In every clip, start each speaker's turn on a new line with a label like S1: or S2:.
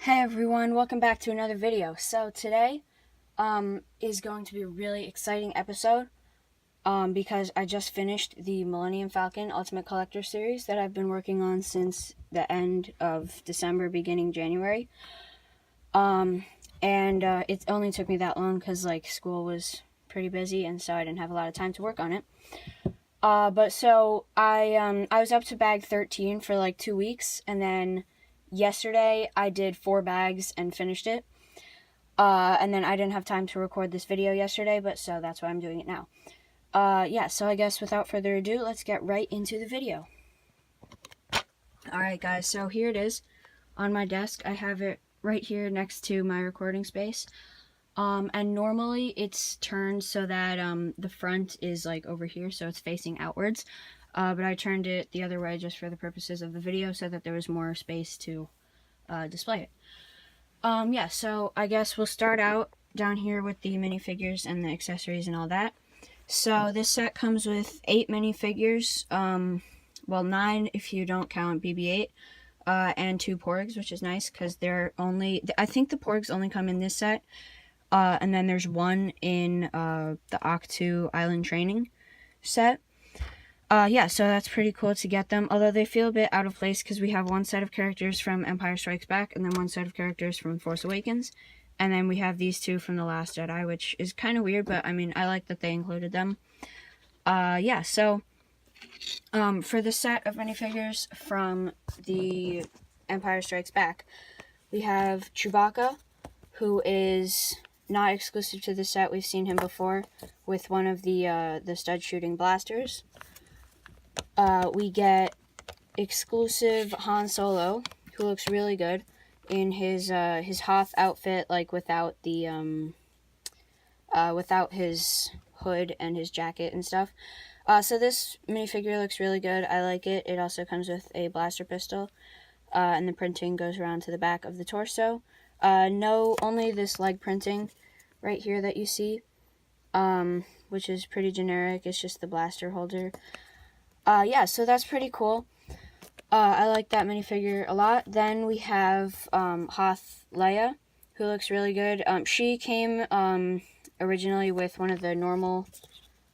S1: Hey everyone, welcome back to another video. So today is going to be a really exciting episode because I just finished the Millennium Falcon Ultimate Collector series that I've been working on since the end of December, beginning January. It only took me that long because school was pretty busy and so I didn't have a lot of time to work on it. I was up to bag 13 for like 2 weeks, and then yesterday I did 4 bags and finished it. And then I didn't have time to record this video yesterday, but so that's why I'm doing it now. So I guess without further ado, let's get right into the video. Alright guys, so here it is on my desk. I have it right here next to my recording space. And normally it's turned so that the front is like over here, so it's facing outwards. But I turned it the other way just for the purposes of the video so that there was more space to display it. So I guess we'll start out down here with the minifigures and the accessories and all that. So this set comes with 8 minifigures, well 9 if you don't count BB-8, and 2 Porgs, which is nice because I think the Porgs only come in this set. And then there's one in the Octu Island Training set. So that's pretty cool to get them, although they feel a bit out of place because we have one set of characters from Empire Strikes Back and then one set of characters from Force Awakens, and then we have these 2 from The Last Jedi, which is kind of weird, but I mean, I like that they included them. For the set of minifigures from the Empire Strikes Back, we have Chewbacca, who is not exclusive to the set. We've seen him before with one of the stud shooting blasters. We get exclusive Han Solo, who looks really good in his Hoth outfit, like without the without his hood and his jacket and stuff. So this minifigure looks really good. I like it. It also comes with a blaster pistol, and the printing goes around to the back of the torso. Only this leg printing right here that you see, which is pretty generic. It's just the blaster holder. So that's pretty cool. I like that minifigure a lot. Then we have Hoth Leia, who looks really good. She came originally with one of the normal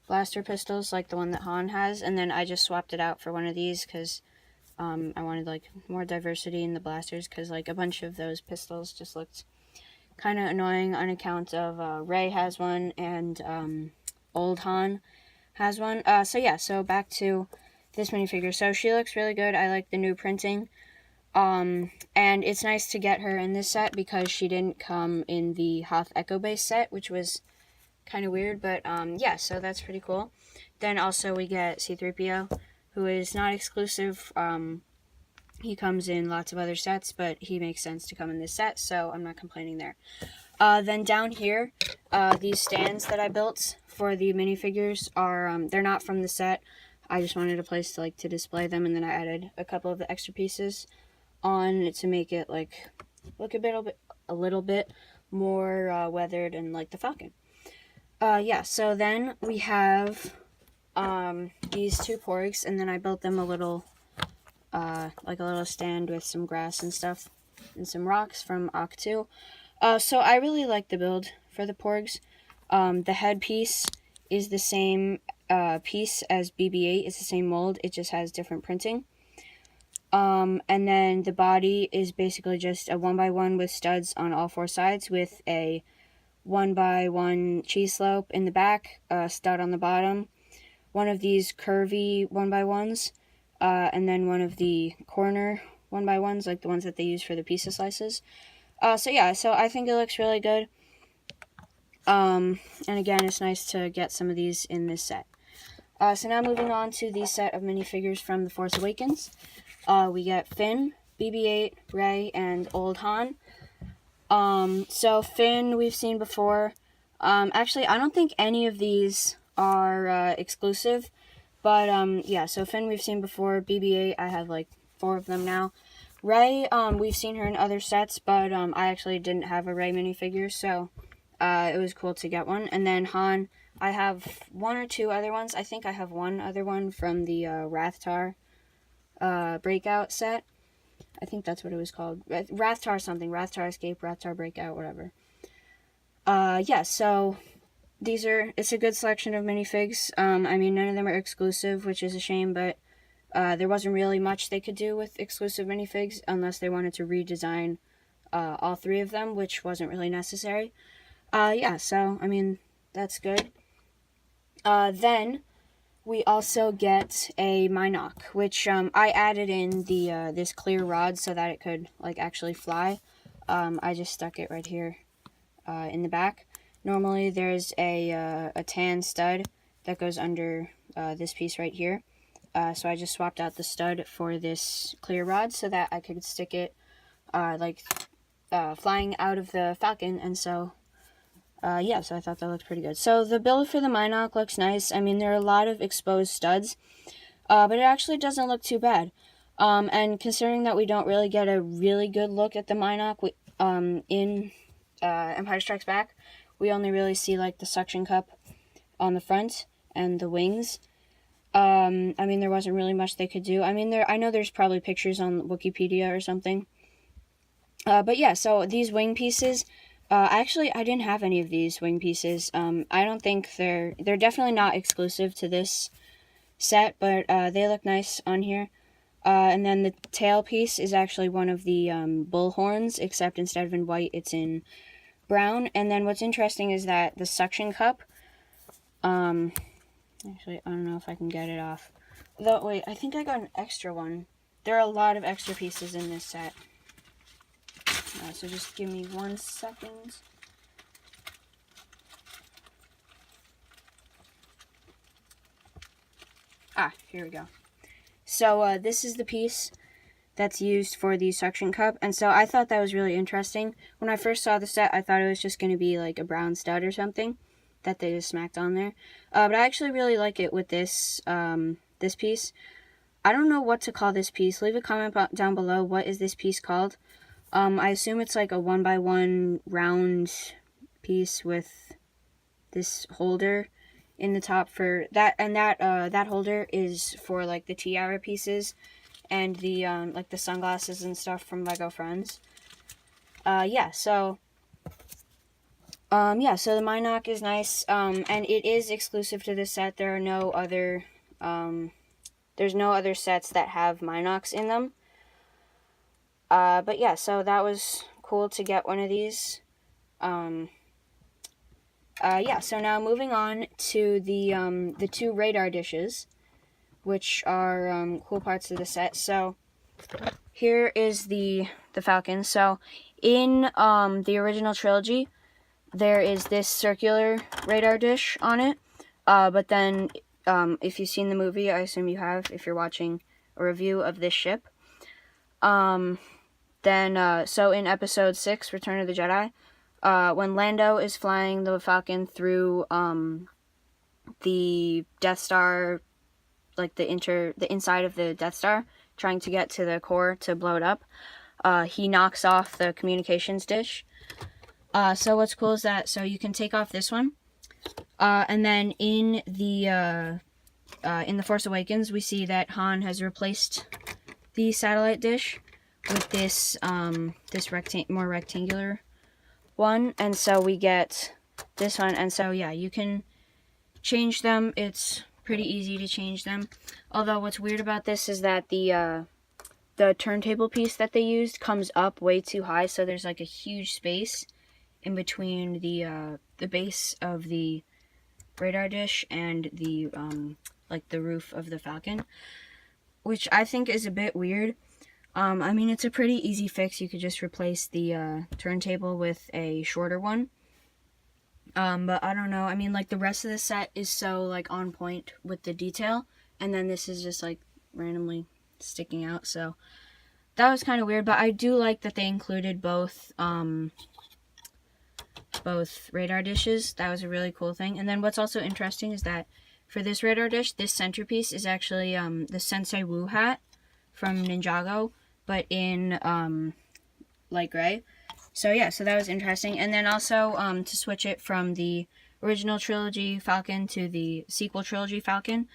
S1: blaster pistols, like the one that Han has, and then I just swapped it out for one of these because I wanted like more diversity in the blasters, because like a bunch of those pistols just looked kind of annoying on account of Rey has one and old Han has one. So back to this minifigure. So she looks really good. I like the new printing. And it's nice to get her in this set because she didn't come in the Hoth Echo Base set, which was kind of weird, but so that's pretty cool. Then also we get C-3PO, who is not exclusive. He comes in lots of other sets, but he makes sense to come in this set, so I'm not complaining there. Then down here, these stands that I built for the minifigures are, they're not from the set. I just wanted a place to display them, and then I added a couple of the extra pieces on to make it look a little bit more weathered and like the Falcon. So then we have these 2 Porgs, and then I built them a little stand with some grass and stuff and some rocks from Octu. So I really like the build for the Porgs. The headpiece is the same piece as BB-8. It's the same mold. It just has different printing. And then the body is basically just a 1x1 with studs on all 4 sides with a 1x1 cheese slope in the back, stud on the bottom, one of these curvy 1x1s, and then one of the corner 1x1s, like the ones that they use for the pizza slices. So I think it looks really good. And again, it's nice to get some of these in this set. So now moving on to the set of minifigures from The Force Awakens. We get Finn, BB-8, Rey, and Old Han. So Finn we've seen before. Actually, I don't think any of these are exclusive, but so Finn we've seen before. BB-8, I have like 4 of them now. Rey, we've seen her in other sets, but I actually didn't have a Rey minifigure, so it was cool to get one. And then Han, I have 1 or 2 other ones. I think I have one other one from the Rathtar breakout set. I think that's what it was called. Rathtar something. Rathtar Escape, Rathtar Breakout, whatever. Yeah, so it's a good selection of minifigs. I mean, none of them are exclusive, which is a shame, but there wasn't really much they could do with exclusive minifigs unless they wanted to redesign all 3 of them, which wasn't really necessary. Yeah, so, I mean, that's good. Then we also get a Minoc, which I added in the this clear rod so that it could like actually fly. I just stuck it right here in the back. Normally there's a tan stud that goes under this piece right here. So I just swapped out the stud for this clear rod so that I could stick it flying out of the Falcon, and so yeah, so I thought that looked pretty good. So the build for the Minoc looks nice. I mean, there are a lot of exposed studs, but it actually doesn't look too bad. And considering that we don't really get a really good look at the Minoc in Empire Strikes Back, we only really see like the suction cup on the front and the wings. I mean, there wasn't really much they could do. I mean, I know there's probably pictures on Wikipedia or something. But yeah, so these wing pieces, actually, I didn't have any of these wing pieces. I don't think they're definitely not exclusive to this set, but they look nice on here. And then the tail piece is actually one of the bull horns, except instead of in white, it's in brown. And then what's interesting is that the suction cup, actually, I don't know if I can get it off. Though, wait, I think I got an extra one. There are a lot of extra pieces in this set. So just give me 1 second. Here we go. So this is the piece that's used for the suction cup, and so I thought that was really interesting. When I first saw the set, I thought it was just going to be like a brown stud or something that they just smacked on there. But I actually really like it with this this piece. I don't know what to call this piece. Leave a comment down below. What is this piece called? I assume it's like a 1x1 round piece with this holder in the top for that, and that holder is for like the tiara pieces and the like the sunglasses and stuff from Lego Friends. Yeah, so so the Minoc is nice, and it is exclusive to this set. There are no other there's no other sets that have Minocs in them. But yeah, so that was cool to get one of these. Yeah, so now moving on to the 2 radar dishes, which are cool parts of the set. So here is the Falcon. So in the original trilogy, there is this circular radar dish on it. But then if you've seen the movie, I assume you have, if you're watching a review of this ship. Then, so in Episode 6, Return of the Jedi, when Lando is flying the Falcon through the Death Star, like the inside of the Death Star, trying to get to the core to blow it up, he knocks off the communications dish. So what's cool is that, so you can take off this one, and then in the Force Awakens, we see that Han has replaced the satellite dish with this more rectangular one, and so we get this one. And so yeah, you can change them. It's pretty easy to change them, although what's weird about this is that the turntable piece that they used comes up way too high, so there's like a huge space in between the base of the radar dish and the like the roof of the Falcon, which I think is a bit weird. I mean, it's a pretty easy fix. You could just replace the turntable with a shorter one. But I don't know. I mean, like, the rest of the set is so, like, on point with the detail. And then this is just, like, randomly sticking out. So that was kind of weird. But I do like that they included both radar dishes. That was a really cool thing. And then what's also interesting is that for this radar dish, this centerpiece is actually the Sensei Wu hat from Ninjago, but in light gray. So yeah, so that was interesting. And then also to switch it from the original trilogy Falcon to the sequel trilogy Falcon,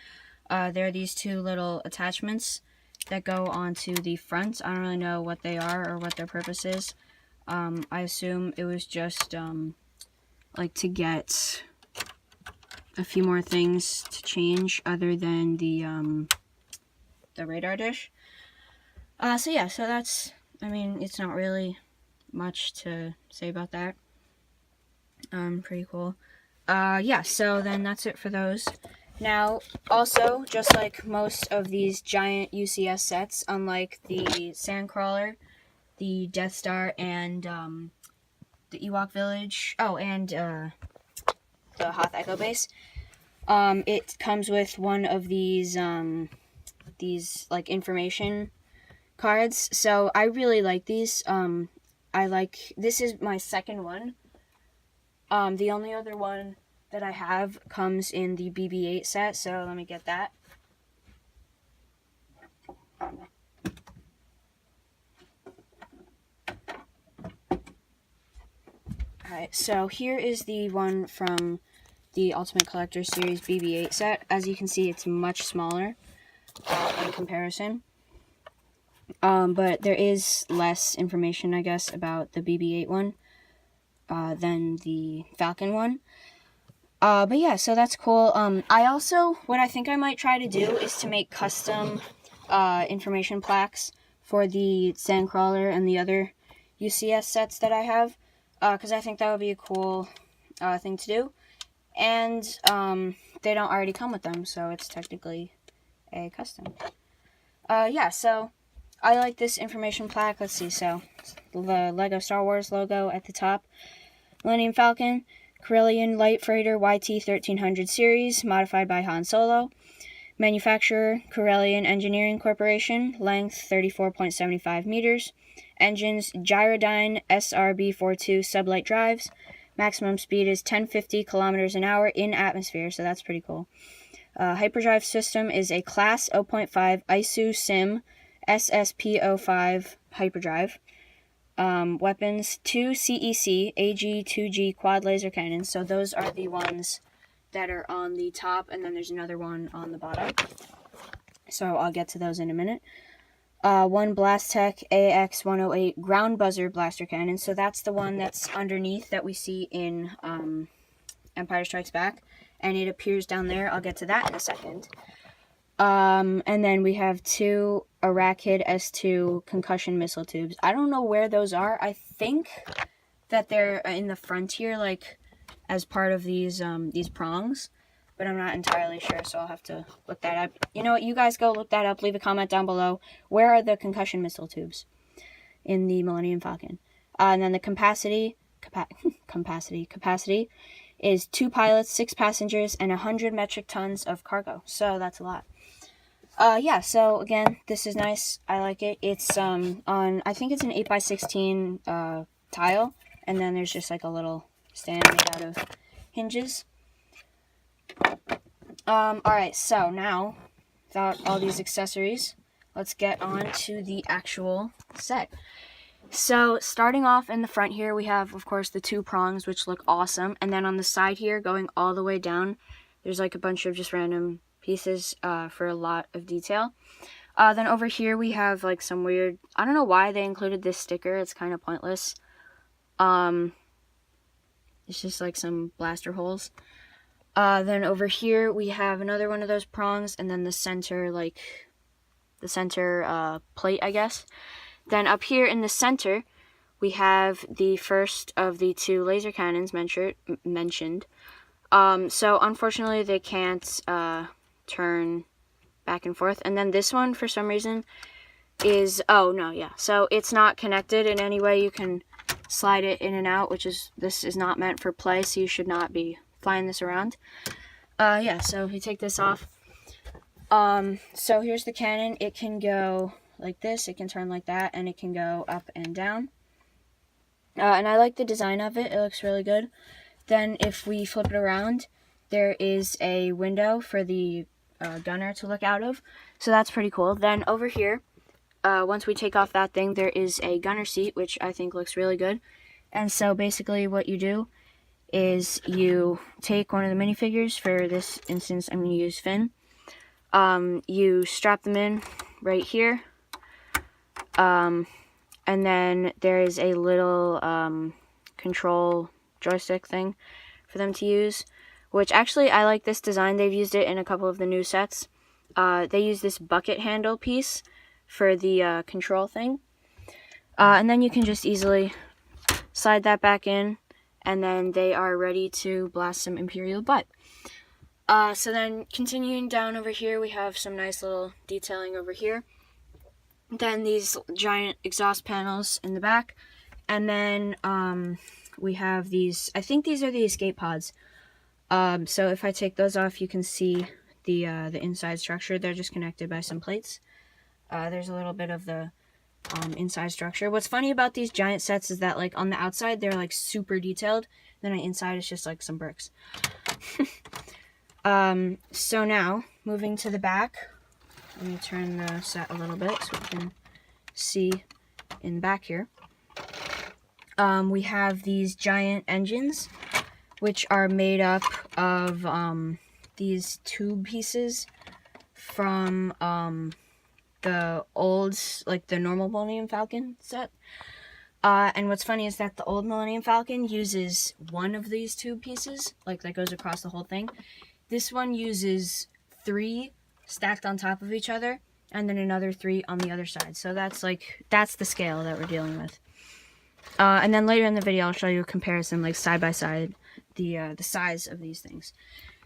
S1: there are these 2 little attachments that go onto the front. I don't really know what they are or what their purpose is. I assume it was just like to get a few more things to change other than the radar dish. So yeah, so that's, I mean, it's not really much to say about that. Pretty cool. Yeah, so then that's it for those. Now, also, just like most of these giant UCS sets, unlike the Sandcrawler, the Death Star, and the Ewok Village, and the Hoth Echo Base, it comes with one of these like information cards. So I really like these. This is my second one. The only other one that I have comes in the BB-8 set, so let me get that. Alright, so here is the one from the Ultimate Collector Series BB-8 set. As you can see, it's much smaller in comparison. But there is less information, I guess, about the BB-8 one than the Falcon one. But yeah, so that's cool. I also, what I think I might try to do is to make custom information plaques for the Sandcrawler and the other UCS sets that I have, because I think that would be a cool thing to do. And they don't already come with them, so it's technically a custom. Yeah, so I like this information plaque. Let's see, so the Lego Star Wars logo at the top. Millennium Falcon, Corellian Light Freighter YT-1300 series, modified by Han Solo. Manufacturer, Corellian Engineering Corporation, length 34.75 meters. Engines, Gyrodyne SRB42 sublight drives. Maximum speed is 1050 kilometers an hour in atmosphere, so that's pretty cool. Hyperdrive system is a Class 0.5 ISU SIM SSP05 hyperdrive. Weapons, 2 CEC AG-2G quad laser cannons. So those are the ones that are on the top, and then there's another one on the bottom. So I'll get to those in a minute. 1 Blastech AX-108 ground buzzer blaster cannon. So that's the one that's underneath that we see in Empire Strikes Back, and it appears down there. I'll get to that in a second. And then we have 2 Arachid S2 concussion missile tubes. I don't know where those are. I think that they're in the front here, like as part of these prongs, but I'm not entirely sure, so I'll have to look that up. You know what? You guys go look that up. Leave a comment down below. Where are the concussion missile tubes in the Millennium Falcon? And then the capacity is 2 pilots, 6 passengers, and 100 metric tons of cargo. So that's a lot. Yeah, so again, this is nice. I like it. It's I think it's an 8x16 tile, and then there's just like a little stand made out of hinges. Alright, so now, without all these accessories, let's get on to the actual set. So, starting off in the front here, we have, of course, the 2 prongs, which look awesome. And then on the side here, going all the way down, there's like a bunch of just random pieces for a lot of detail. Then over here, we have like some weird, I don't know why they included this sticker. It's kind of pointless. It's just like some blaster holes. Then over here, we have another one of those prongs, and then the center, plate, I guess. Then up here in the center, we have the first of the 2 laser cannons mentioned. So unfortunately, they can't turn back and forth. And then this one, for some reason, is, so it's not connected in any way. You can slide it in and out, this is not meant for play, so you should not be flying this around. Yeah, so if you take this off, so here's the cannon. It can go like this, it can turn like that, and it can go up and down. And I like the design of it. It looks really good. Then if we flip it around, there is a window for the gunner to look out of, so that's pretty cool. Then over here, once we take off that thing, there is a gunner seat, which I think looks really good. And so basically what you do is you take one of the minifigures. For this instance, I'm going to use Finn. You strap them in right here. And then there is a little control joystick thing for them to use, which actually I like this design. They've used it in a couple of the new sets. They use this bucket handle piece for the control thing. And then you can just easily slide that back in, and then they are ready to blast some Imperial butt. So then continuing down over here, we have some nice little detailing over here. Then these giant exhaust panels in the back. And then we have these, I think these are the escape pods. So if I take those off, you can see the inside structure. They're just connected by some plates. There's a little bit of the inside structure. What's funny about these giant sets is that, like, on the outside they're like super detailed, then on the inside it's just like some bricks. So now moving to the back, let me turn the set a little bit so we can see in the back here. We have these giant engines, which are made up of these tube pieces from the old, like the normal Millennium Falcon set. And what's funny is that the old Millennium Falcon uses one of these tube pieces, like that goes across the whole thing. This one uses 3 stacked on top of each other, and then another 3 on the other side. So that's the scale that we're dealing with. And then later in the video, I'll show you a comparison, like side by side, the size of these things.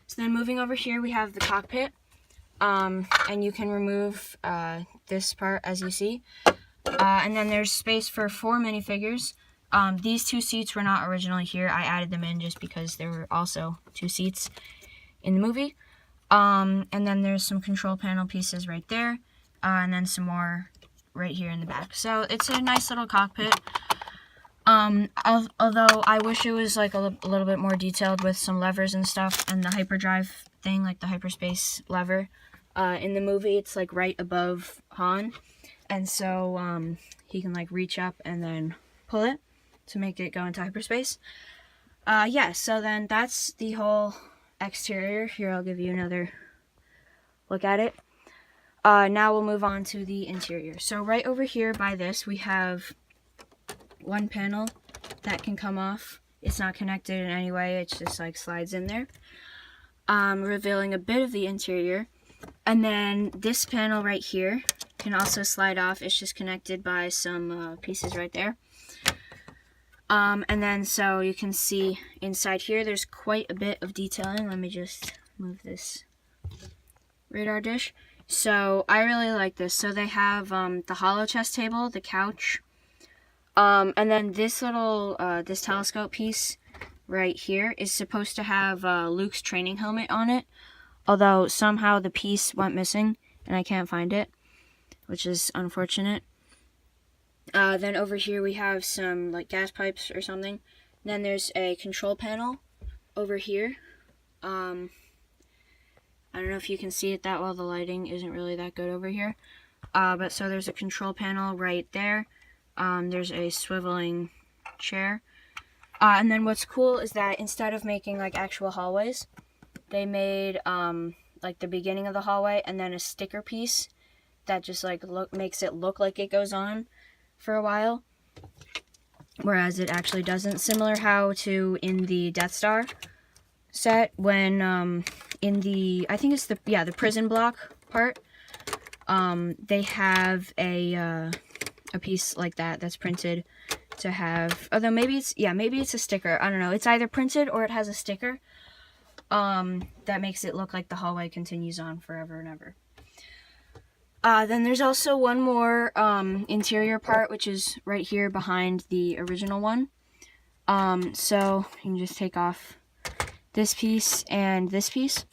S1: So then moving over here, we have the cockpit, and you can remove this part, as you see. And then there's space for 4 minifigures. These 2 seats were not originally here. I added them in just because there were also 2 seats in the movie. And then there's some control panel pieces right there, and then some more right here in the back. So it's a nice little cockpit. Although I wish it was like a little bit more detailed with some levers and stuff, and the hyperdrive thing, like the hyperspace lever. In the movie, it's like right above Han, and so he can like reach up and then pull it to make it go into hyperspace. Yeah, so then that's the whole exterior. Here, I'll give you another look at it. Now we'll move on to the interior. So right over here by this, we have one panel that can come off. It's not connected in any way, it just like slides in there, revealing a bit of the interior. And then this panel right here can also slide off. It's just connected by some pieces right there. And then so you can see inside here there's quite a bit of detailing. Let me just move this radar dish. So I really like this. So they have the hollow chest table, the couch, and then this little this telescope piece right here is supposed to have Luke's training helmet on it, although somehow the piece went missing and I can't find it, which is unfortunate. Then over here we have some like gas pipes or something. Then there's a control panel over here. I don't know if you can see it that well. The lighting isn't really that good over here. But so there's a control panel right there. There's a swiveling chair. And then what's cool is that instead of making like actual hallways, they made like the beginning of the hallway and then a sticker piece that just like makes it look like it goes on for a while, whereas it actually doesn't. Similar how to in the Death Star set, when in the, I think it's the prison block part, they have a piece like that that's printed to have, although maybe it's a sticker, I don't know, it's either printed or it has a sticker that makes it look like the hallway continues on forever and ever. Then there's also one more interior part, which is right here behind the original one. So you can just take off this piece and this piece,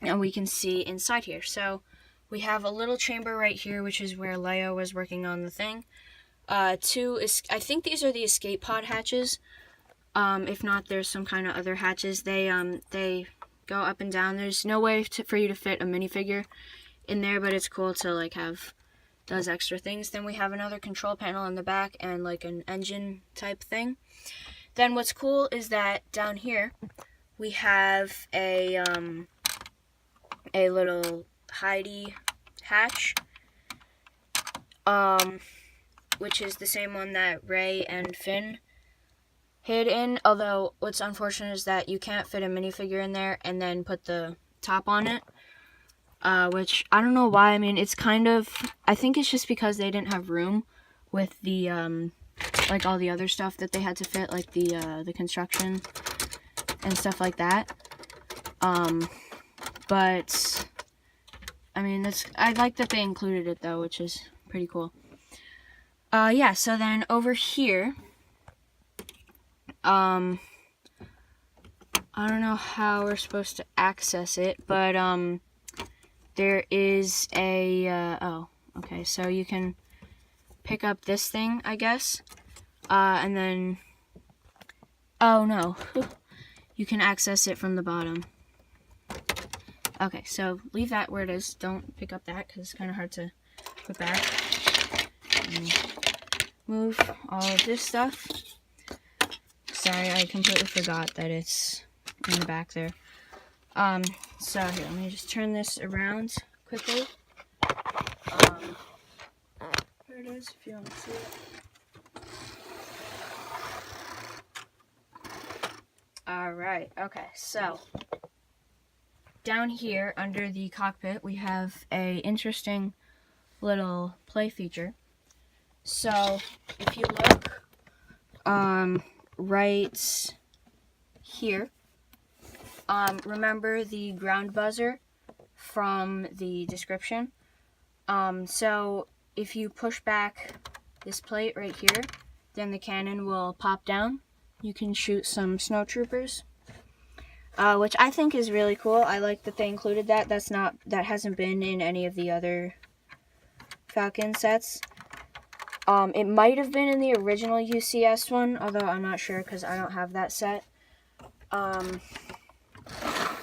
S1: and we can see inside here. So we have a little chamber right here, which is where Leia was working on the thing. I think these are the escape pod hatches. If not, there's some kind of other hatches. They go up and down. There's no way for you to fit a minifigure in there, but it's cool to like have those extra things. Then we have another control panel in the back and like an engine type thing. Then what's cool is that down here we have a little hidey hatch which is the same one that Ray and Finn hid in. Although, what's unfortunate is that you can't fit a minifigure in there and then put the top on it. Which, I don't know why. I mean, it's kind of... I think it's just because they didn't have room with the, like, all the other stuff that they had to fit, like the construction and stuff like that. But, I mean, I like that they included it, though, which is pretty cool. Yeah, so then over here, I don't know how we're supposed to access it, but, there is a, oh, okay, so you can pick up this thing, I guess, and then, oh, no, you can access it from the bottom. Okay, so leave that where it is. Don't pick up that, because it's kind of hard to put back. And move all of this stuff. Sorry, I completely forgot that it's in the back there. So here, let me just turn this around quickly. There it is, if you want to see it. Alright, okay, so down here under the cockpit we have a interesting little play feature. So if you look right here, remember the ground buzzer from the description? So if you push back this plate right here, then the cannon will pop down. You can shoot some snow troopers, which I think is really cool. I like that they included that. That hasn't been in any of the other Falcon sets. It might have been in the original UCS one, although I'm not sure because I don't have that set.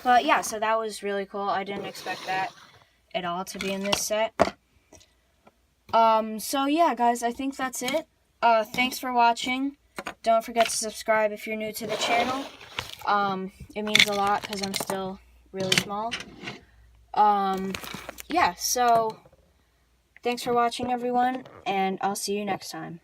S1: But yeah, so that was really cool. I didn't expect that at all to be in this set. So yeah, guys, I think that's it. Thanks for watching. Don't forget to subscribe if you're new to the channel. It means a lot because I'm still really small. Yeah, so thanks for watching, everyone, and I'll see you next time.